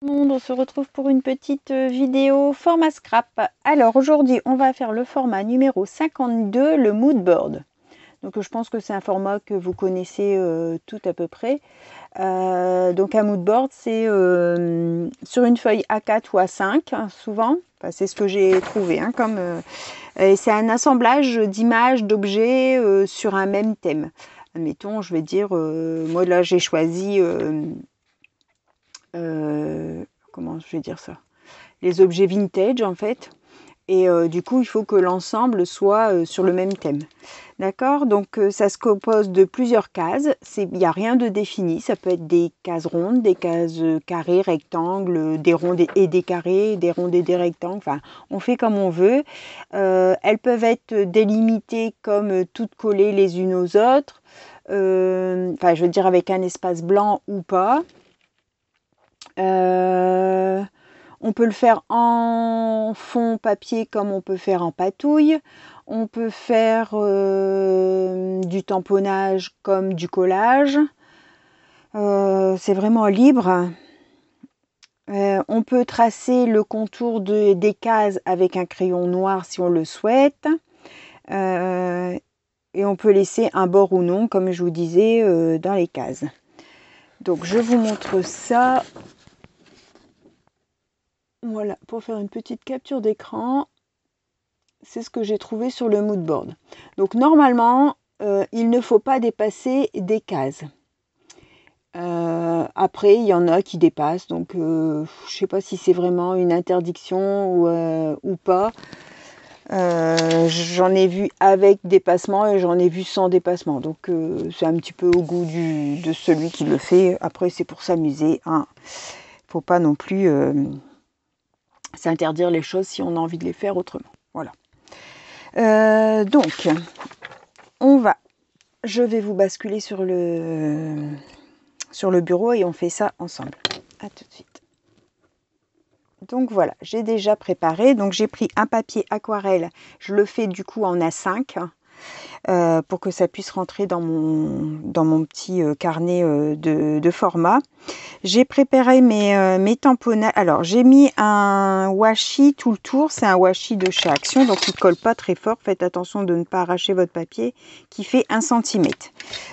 On se retrouve pour une petite vidéo format scrap. Alors aujourd'hui on va faire le format numéro 52, le mood board. Donc je pense que c'est un format que vous connaissez tout à peu près. Donc un mood board c'est sur une feuille A4 ou A5 hein, souvent. Enfin, c'est ce que j'ai trouvé hein, comme c'est un assemblage d'images, d'objets sur un même thème. Admettons, je vais dire, moi là j'ai choisi comment je vais dire ça, les objets vintage en fait, et du coup il faut que l'ensemble soit sur le même thème, d'accord. Donc ça se compose de plusieurs cases, il n'y a rien de défini, ça peut être des cases rondes, des cases carrées, rectangles, des rondes et des carrés, des rondes et des rectangles, enfin on fait comme on veut. Elles peuvent être délimitées comme toutes collées les unes aux autres, enfin je veux dire avec un espace blanc ou pas. On peut le faire en fond papier comme on peut faire en patouille. On peut faire du tamponnage comme du collage. C'est vraiment libre. On peut tracer le contour des cases avec un crayon noir si on le souhaite. Et on peut laisser un bord ou non, comme je vous disais, dans les cases. Donc je vous montre ça. Voilà, pour faire une petite capture d'écran, c'est ce que j'ai trouvé sur le mood board. Donc normalement, il ne faut pas dépasser des cases. Après, il y en a qui dépassent, donc je ne sais pas si c'est vraiment une interdiction ou pas. J'en ai vu avec dépassement et j'en ai vu sans dépassement. Donc c'est un petit peu au goût de celui qui le fait. Après, c'est pour s'amuser. Hein. Faut pas non plus s'interdire les choses si on a envie de les faire autrement. Voilà. Donc, je vais vous basculer sur le bureau et on fait ça ensemble. À tout de suite. Donc voilà, j'ai déjà préparé. Donc j'ai pris un papier aquarelle. Je le fais du coup en A5 pour que ça puisse rentrer dans mon petit carnet de format. J'ai préparé mes tamponnages. Alors, j'ai mis un washi tout le tour. C'est un washi de chez Action, donc il ne colle pas très fort. Faites attention de ne pas arracher votre papier qui fait 1 cm.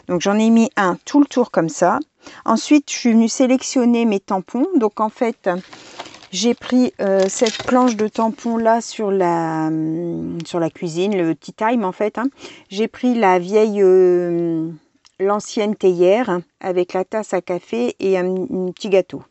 Donc, j'en ai mis un tout le tour comme ça. Ensuite, je suis venue sélectionner mes tampons. Donc, en fait, j'ai pris cette planche de tampons là sur la cuisine, le tea time en fait. Hein. J'ai pris la vieille... l'ancienne théière avec la tasse à café et un petit gâteau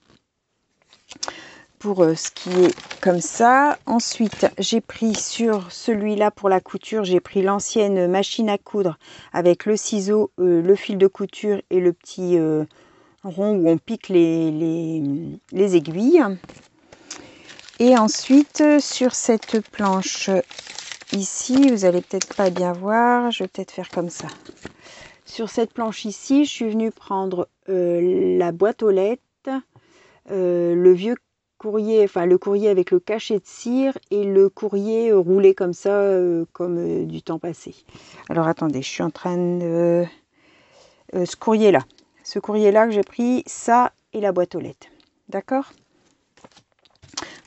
pour ce qui est comme ça. Ensuite j'ai pris sur celui-là pour la couture, j'ai pris l'ancienne machine à coudre avec le ciseau, le fil de couture et le petit rond où on pique les aiguilles. Et ensuite sur cette planche ici, vous allez peut-être pas bien voir, je vais peut-être faire comme ça. Sur cette planche ici, je suis venue prendre la boîte aux lettres, le vieux courrier, enfin le courrier avec le cachet de cire et le courrier roulé comme ça, comme du temps passé. Alors attendez, je suis en train de... ce courrier-là que j'ai pris, ça et la boîte aux lettres. D'accord ?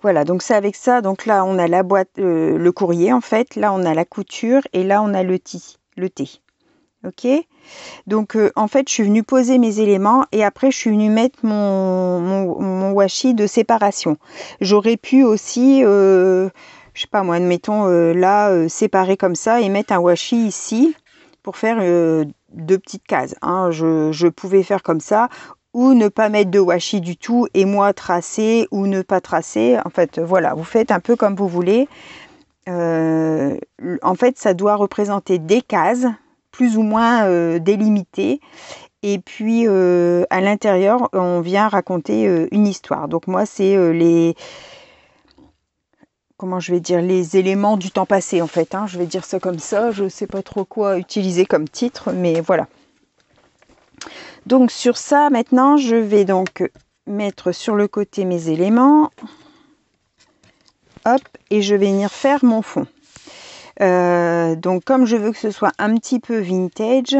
Voilà, donc c'est avec ça. Donc là, on a la boîte, le courrier en fait. Là, on a la couture et là, on a le thé. Ok, donc en fait je suis venue poser mes éléments et après je suis venue mettre mon washi de séparation. J'aurais pu aussi je sais pas moi, admettons là séparer comme ça et mettre un washi ici pour faire 2 petites cases hein. Je pouvais faire comme ça ou ne pas mettre de washi du tout et moi tracer ou ne pas tracer. En fait voilà, vous faites un peu comme vous voulez. En fait ça doit représenter des cases plus ou moins délimité et puis à l'intérieur on vient raconter une histoire. Donc moi c'est comment je vais dire, les éléments du temps passé en fait hein. Je vais dire ça comme ça, je sais pas trop quoi utiliser comme titre mais voilà. Donc sur ça maintenant je vais donc mettre sur le côté mes éléments, hop, et je vais venir faire mon fond. Donc comme je veux que ce soit un petit peu vintage,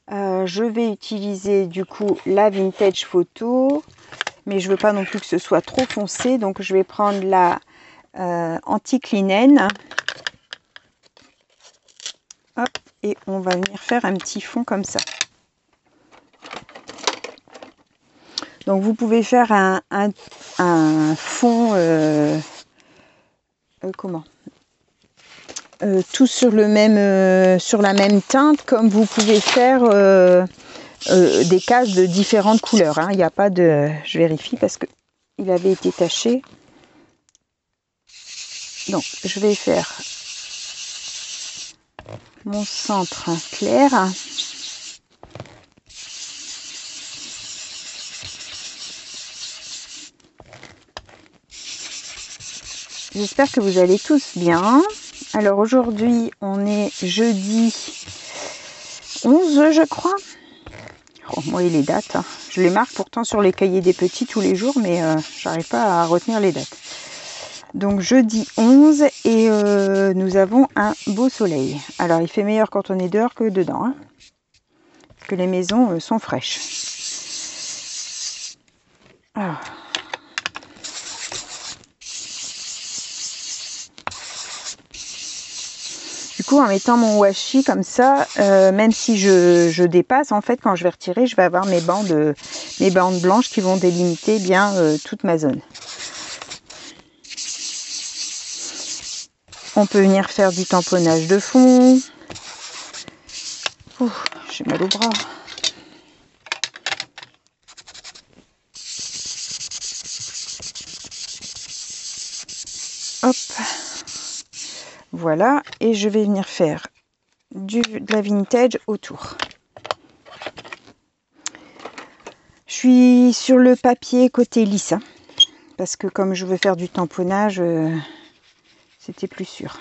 je vais utiliser du coup la vintage photo mais je veux pas non plus que ce soit trop foncé, donc je vais prendre la anticlinène. Hop, et on va venir faire un petit fond comme ça. Donc vous pouvez faire un fond tout sur le même sur la même teinte, comme vous pouvez faire des cases de différentes couleurs. Hein. Il n'y a pas de... Je vérifie parce que il avait été taché. Donc je vais faire mon centre clair. J'espère que vous allez tous bien. Alors aujourd'hui, on est jeudi 11, je crois. Oh, moi, et les dates, hein. Je les marque pourtant sur les cahiers des petits tous les jours, mais j'arrive pas à retenir les dates. Donc jeudi 11 et nous avons un beau soleil. Alors il fait meilleur quand on est dehors que dedans, hein, parce que les maisons sont fraîches. Alors. Du coup, en mettant mon washi comme ça, même si je dépasse, en fait, quand je vais retirer, je vais avoir mes bandes blanches qui vont délimiter bien toute ma zone. On peut venir faire du tamponnage de fond. J'ai mal au bras. Hop. Voilà, et je vais venir faire de la vintage autour. Je suis sur le papier côté lisse, hein, parce que comme je veux faire du tamponnage, c'était plus sûr.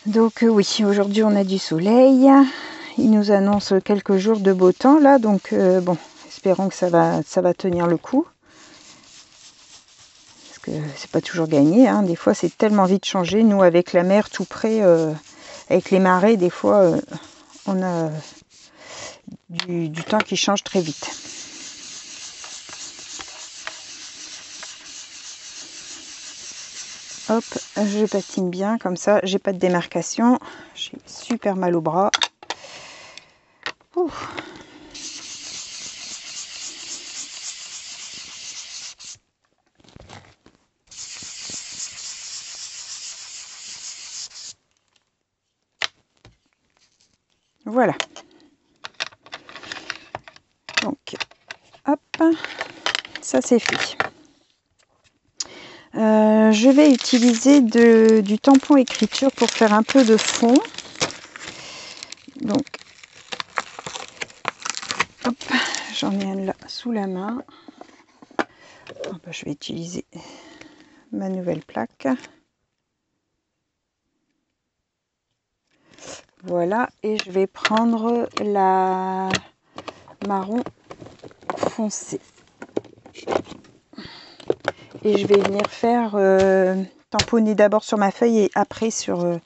Donc oui, aujourd'hui on a du soleil. Il nous annonce quelques jours de beau temps là, donc bon, espérons que ça va tenir le coup. Parce que c'est pas toujours gagné, hein. Des fois c'est tellement vite changé. Nous avec la mer tout près, avec les marées, des fois on a du temps qui change très vite. Hop, je patine bien comme ça, j'ai pas de démarcation. J'ai super mal au bras. Ouh. Voilà. Donc, hop, ça c'est fait. Je vais utiliser du tampon écriture pour faire un peu de fond. Donc, hop, j'en ai un là sous la main. Oh, bah, je vais utiliser ma nouvelle plaque. Voilà, et je vais prendre la marron foncé. Et je vais venir faire tamponner d'abord sur ma feuille et après sur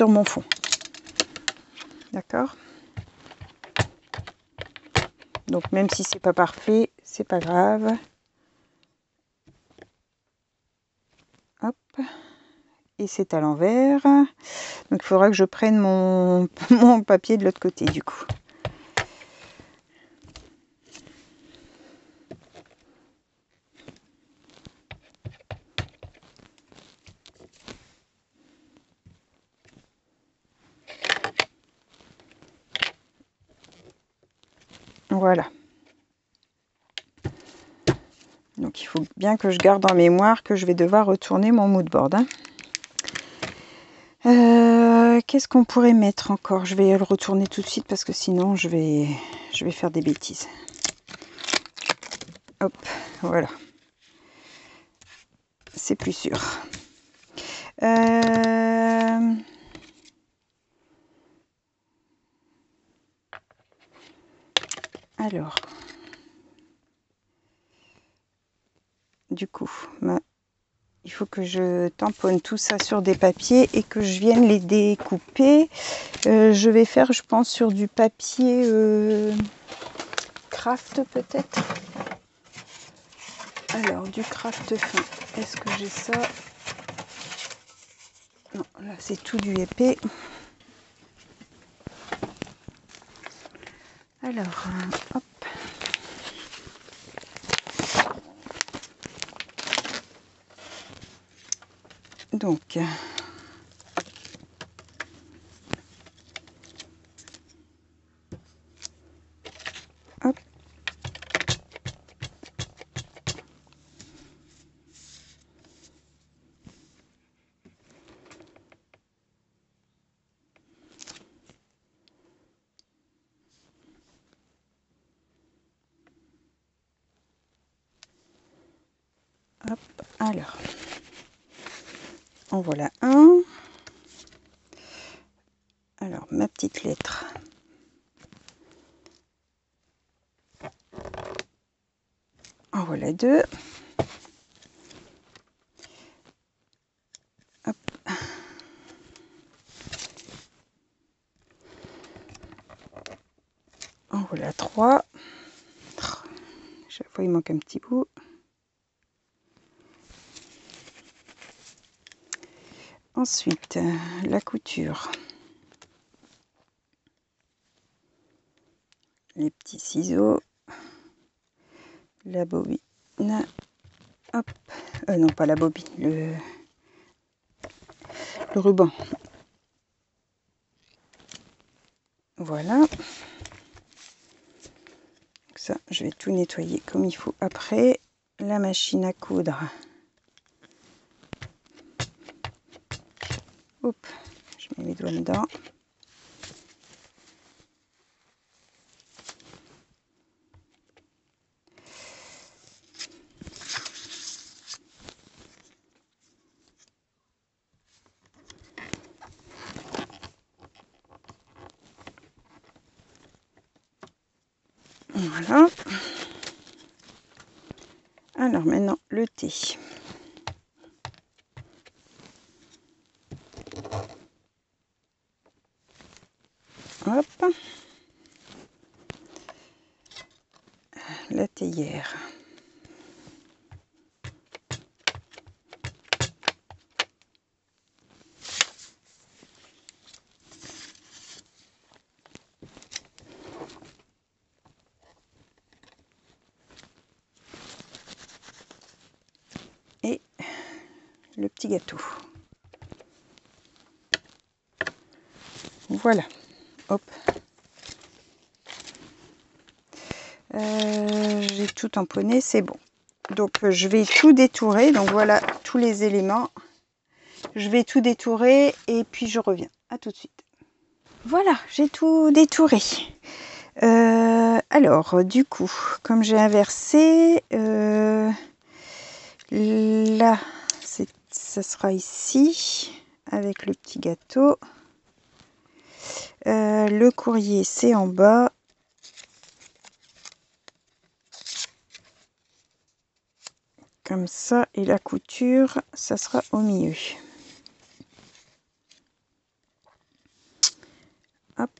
mon fond. D'accord? Donc même si c'est pas parfait, c'est pas grave. Hop. Et c'est à l'envers. Donc il faudra que je prenne mon papier de l'autre côté du coup. Voilà. Donc il faut bien que je garde en mémoire que je vais devoir retourner mon mood board. Hein. Qu'est-ce qu'on pourrait mettre encore? Je vais le retourner tout de suite parce que sinon je vais faire des bêtises. Hop, voilà. C'est plus sûr. Alors, du coup, il faut que je tamponne tout ça sur des papiers et que je vienne les découper. Je vais faire, je pense, sur du papier craft peut-être. Alors, du craft fin. Est-ce que j'ai ça? Non, là c'est tout du épais. Alors, hop. Donc, hop. Hop, alors, en voilà un. Alors, ma petite lettre. En voilà deux. Hop. En voilà trois. Chaque fois, il manque un petit bout. Ensuite, la couture. Les petits ciseaux. La bobine. Hop. Non, pas la bobine. Le ruban. Voilà. Ça, je vais tout nettoyer comme il faut après. La machine à coudre. Hop, je mets mes doigts dedans. Voilà. Alors maintenant, le thé. Hop. La théière. Et le petit gâteau. Voilà. Hop. J'ai tout tamponné, c'est bon. Donc je vais tout détourer. Donc voilà tous les éléments. Je vais tout détourer et puis je reviens. À tout de suite. Voilà, j'ai tout détouré. Alors, du coup, comme j'ai inversé, là, ça sera ici, avec le petit gâteau. Le courrier, c'est en bas. Comme ça, et la couture, ça sera au milieu. Hop,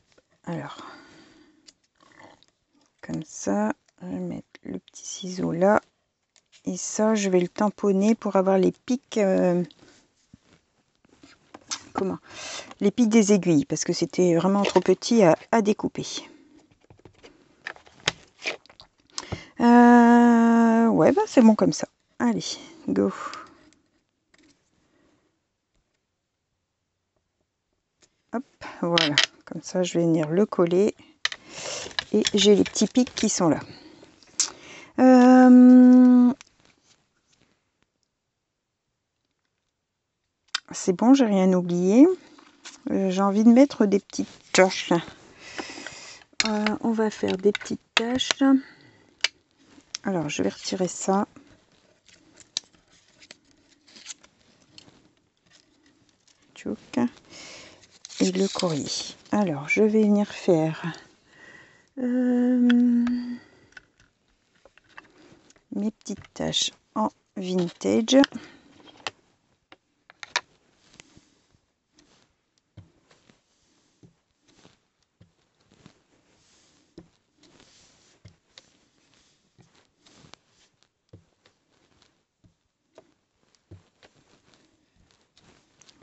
alors, comme ça, je vais mettre le petit ciseau là. Et ça, je vais le tamponner pour avoir les pics... les pics des aiguilles, parce que c'était vraiment trop petit à découper. Ouais, bah c'est bon comme ça. Allez, go. Hop, voilà. Comme ça, je vais venir le coller. Et j'ai les petits pics qui sont là. C'est bon, j'ai rien oublié. J'ai envie de mettre des petites taches. On va faire des petites taches. Alors, je vais retirer ça. Tchouk. Et le courrier. Alors, je vais venir faire mes petites taches en vintage.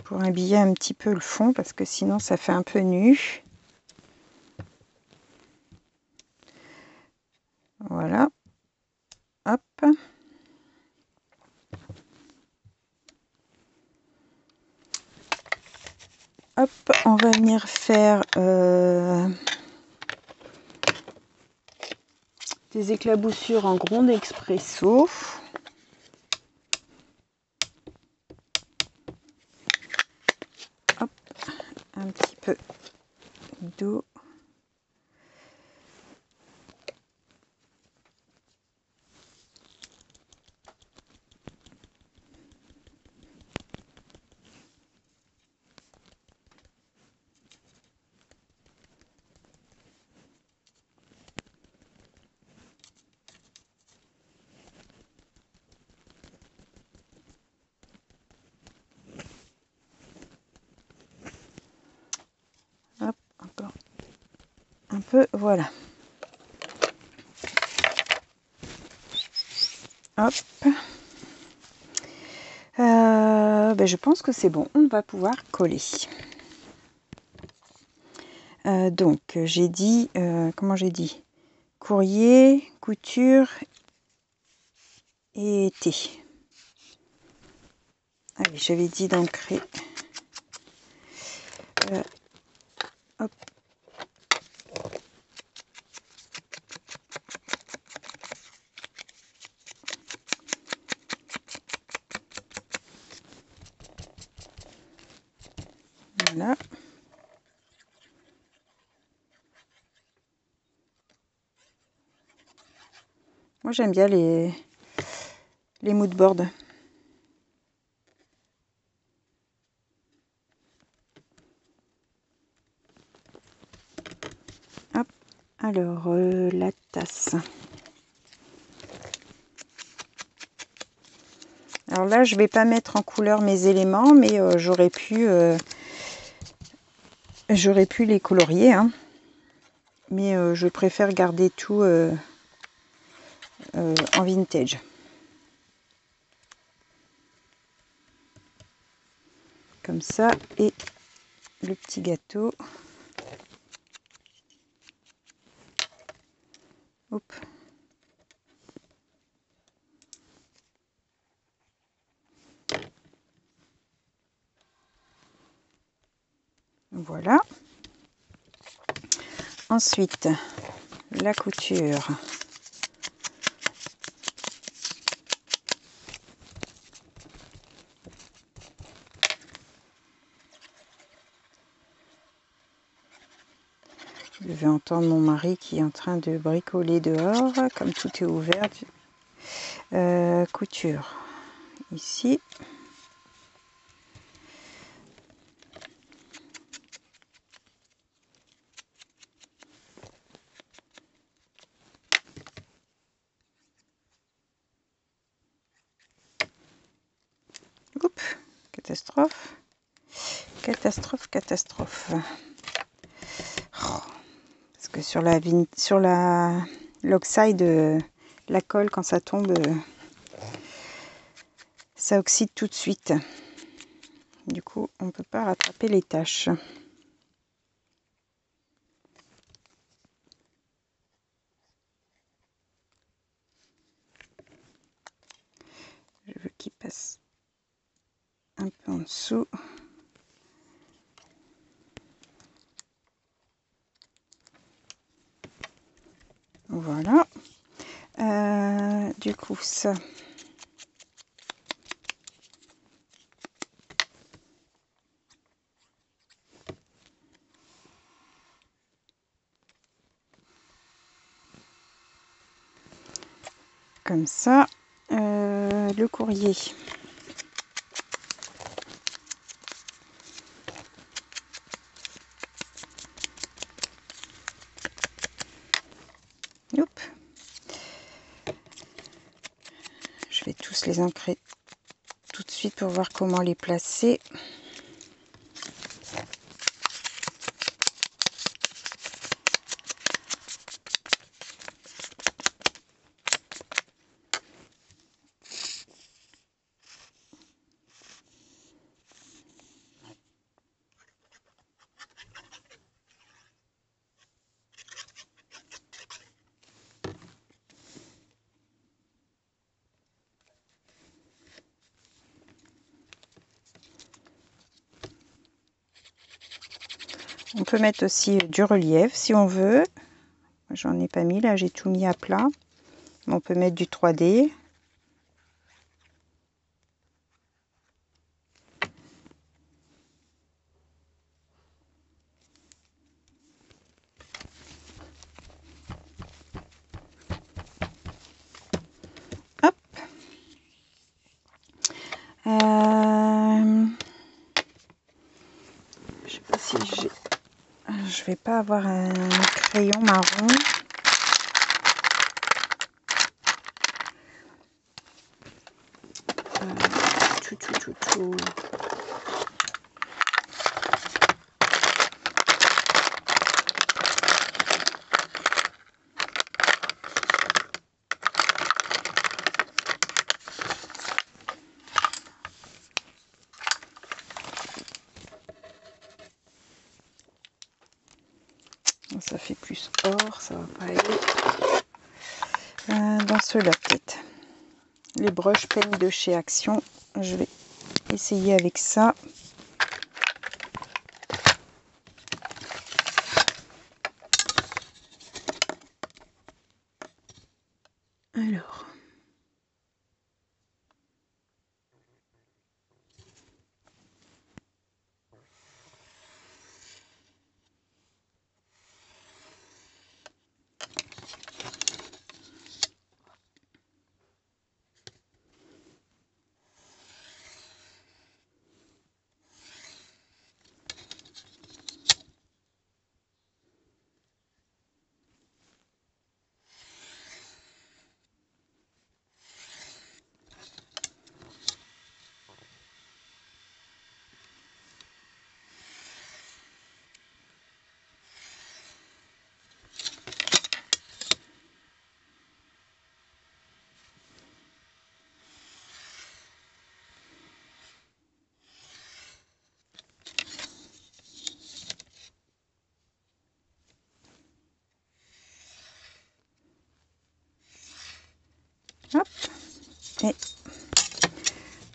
pour habiller un petit peu le fond parce que sinon ça fait un peu nu. Voilà. Hop. Hop, on va venir faire des éclaboussures en gronde expresso. Hop, un petit peu d'eau. Hop, encore un peu, voilà. Hop. Ben je pense que c'est bon, on va pouvoir coller. Donc j'ai dit, comment j'ai dit, courrier, couture et thé. Allez, j'avais dit d'ancrer. Hop. Voilà. Moi j'aime bien les mood boards. Hop. Alors la tasse. Alors là je vais pas mettre en couleur mes éléments, mais j'aurais pu les colorier, hein. Mais je préfère garder tout en vintage. Comme ça, et le petit gâteau. Hop. Voilà. Ensuite, la couture. Je vais entendre mon mari qui est en train de bricoler dehors, comme tout est ouvert. Couture. Ici. Oups, catastrophe. Catastrophe, catastrophe. Oh, parce que sur la l'oxyde, la colle, quand ça tombe, ça oxyde tout de suite. Du coup, on ne peut pas rattraper les taches. Je veux qu'il passe un peu en dessous. Voilà. Du coup, ça. Comme ça. Le courrier. Hop. Je vais tous les ancrer tout de suite pour voir comment les placer. On peut mettre aussi du relief si on veut. J'en ai pas mis là, j'ai tout mis à plat. On peut mettre du 3D. Hop. Je sais pas si j'ai... Je vais pas avoir un crayon marron. Tout. Ça fait plus or, ça va pas aller. Dans ceux-là peut-être. Les brushes peigne de chez Action. Je vais essayer avec ça. Alors. Hop. Et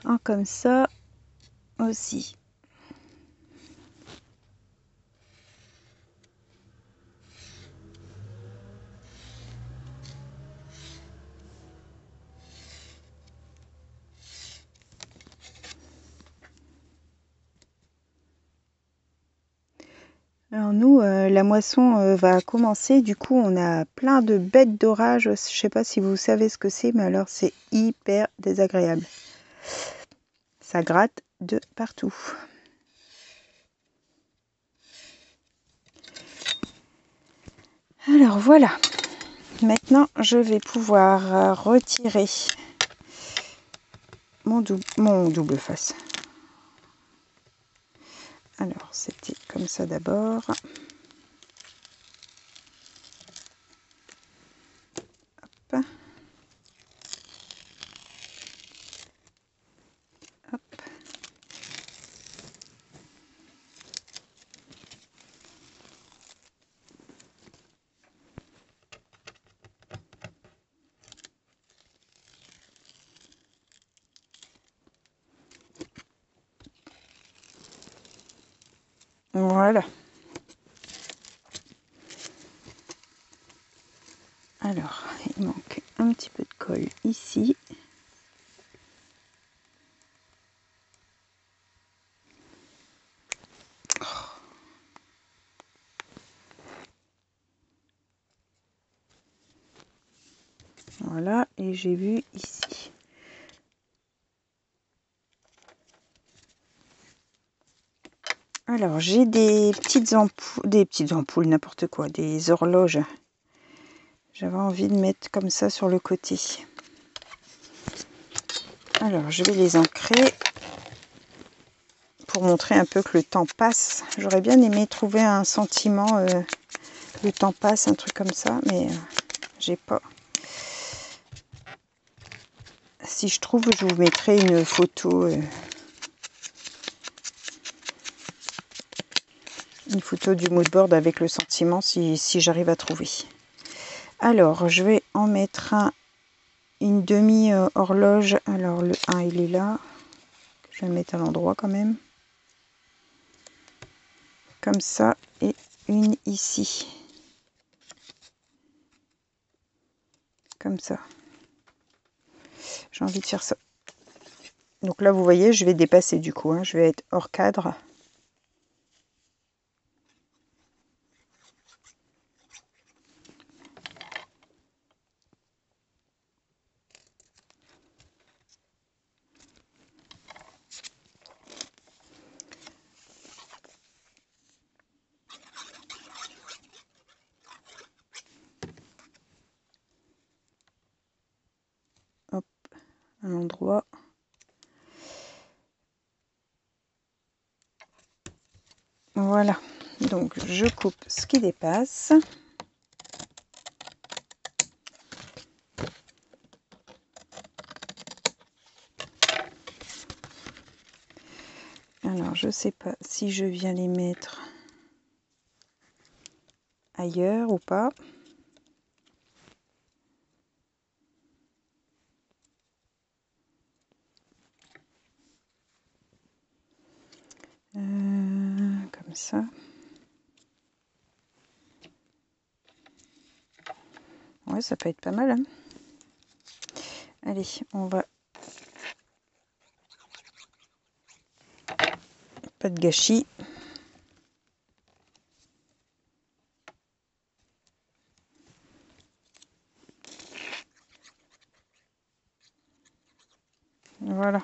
un comme ça aussi. Alors nous, la moisson va commencer, du coup on a plein de bêtes d'orage, je sais pas si vous savez ce que c'est, mais alors c'est hyper désagréable. Ça gratte de partout. Alors voilà, maintenant je vais pouvoir retirer mon double face. Alors c'était comme ça d'abord. Hop. Hop. Voilà. Alors, il manque un petit peu de colle ici. Voilà, et j'ai vu ici. Alors, j'ai des petites ampoules, n'importe quoi, des horloges. J'avais envie de mettre comme ça sur le côté. Alors, je vais les ancrer pour montrer un peu que le temps passe. J'aurais bien aimé trouver un sentiment, le temps passe, un truc comme ça, mais j'ai pas. Si je trouve, je vous mettrai une photo. Une photo du moodboard avec le sentiment si j'arrive à trouver. Alors, je vais en mettre une demi-horloge. Alors, le 1, il est là. Je vais le mettre à l'endroit quand même. comme ça et une ici. Comme ça. J'ai envie de faire ça. Donc là, vous voyez, je vais dépasser du coup. Hein, je vais être hors cadre. Hop, un endroit. Voilà. Donc, je coupe ce qui dépasse. Alors, je sais pas si je viens les mettre ailleurs ou pas. Comme ça. Ouais, ça peut être pas mal. Hein. Allez, on va... Pas de gâchis. Voilà.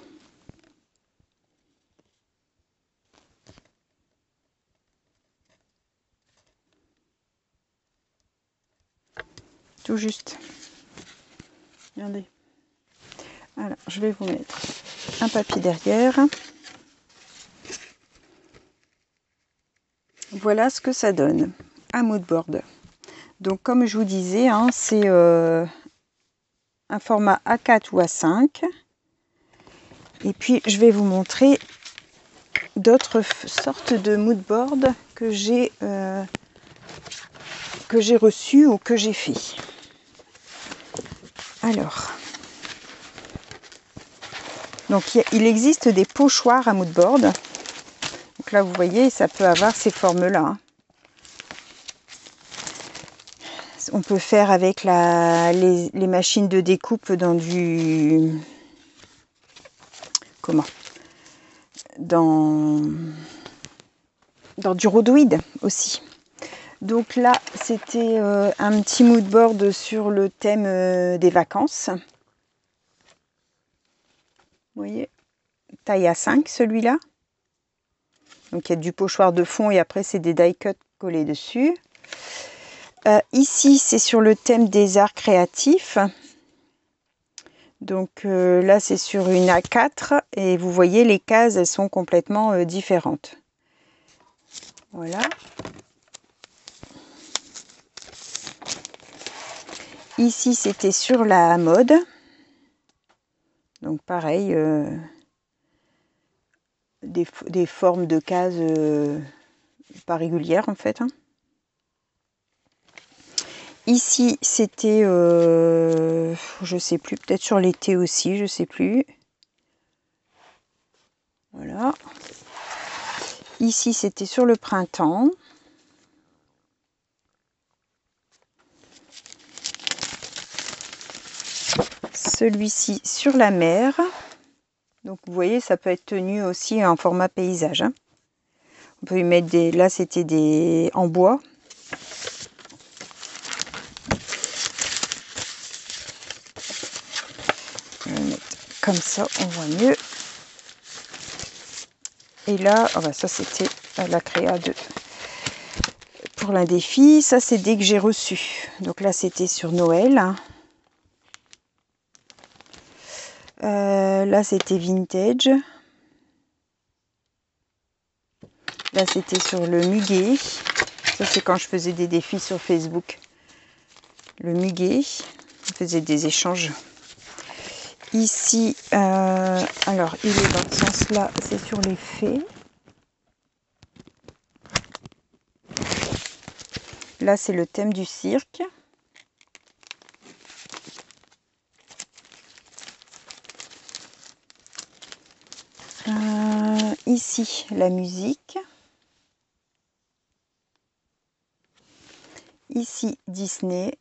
Tout juste. Regardez. Alors, je vais vous mettre un papier derrière. Voilà ce que ça donne. Un mood board. Donc, comme je vous disais, hein, c'est un format A4 ou A5. Et puis, je vais vous montrer d'autres sortes de mood board que j'ai reçues ou que j'ai fait. Alors, donc il existe des pochoirs à mood board. Donc là, vous voyez, ça peut avoir ces formes-là. Hein. On peut faire avec les machines de découpe dans du... Comment ? Dans du rhodoïde aussi. Donc là, c'était un petit mood board sur le thème des vacances. Vous voyez, taille A5 celui-là. Donc il y a du pochoir de fond et après c'est des die cuts collés dessus. Ici, c'est sur le thème des arts créatifs. Donc là, c'est sur une A4 et vous voyez, les cases, elles sont complètement différentes. Voilà. Ici, c'était sur la mode. Donc pareil, des formes de cases pas régulières en fait. Hein. Ici, c'était, je sais plus, peut-être sur l'été aussi, je sais plus. Voilà. Ici, c'était sur le printemps. Celui-ci sur la mer. Donc, vous voyez, ça peut être tenu aussi en format paysage. Hein. On peut y mettre des... Là, c'était des en bois. Je vais mettre comme ça, on voit mieux. Et là, oh bah ça, c'était la créa pour l'un des filles. Ça, c'est dès que j'ai reçu. Donc là, c'était sur Noël. Là, c'était vintage. Là, c'était sur le muguet. Ça, c'est quand je faisais des défis sur Facebook. Le muguet. On faisait des échanges. Ici, alors, il est dans ce sens-là. C'est sur les fées. Là, c'est le thème du cirque. Ici, la musique. ici Disney.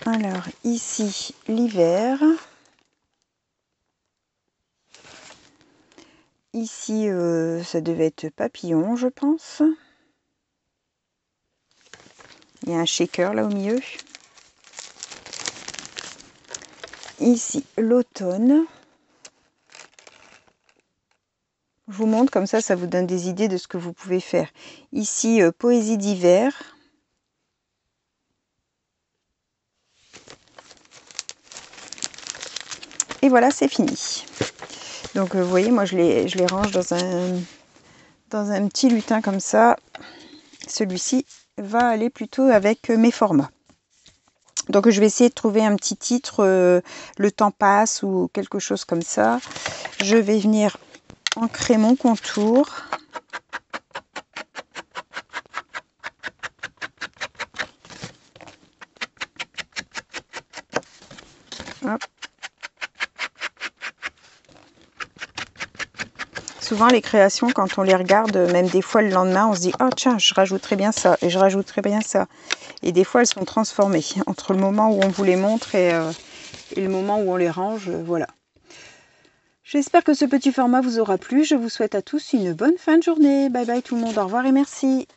Alors ici l'hiver. Ici ça devait être papillon, je pense. Il y a un shaker là au milieu. Ici l'automne. Je vous montre comme ça vous donne des idées de ce que vous pouvez faire. Ici poésie d'hiver. Et voilà, c'est fini. Donc vous voyez, moi je les range dans un petit lutin comme ça. Celui-ci va aller plutôt avec mes formats. Donc je vais essayer de trouver un petit titre, le temps passe ou quelque chose comme ça. Je vais venir ancrer mon contour. Hop. Souvent les créations, quand on les regarde, même des fois le lendemain, on se dit « Oh tiens, je rajouterai bien ça et je rajouterai bien ça ». Et des fois elles sont transformées entre le moment où on vous les montre et le moment où on les range, voilà. J'espère que ce petit format vous aura plu. Je vous souhaite à tous une bonne fin de journée. Bye bye tout le monde, au revoir et merci.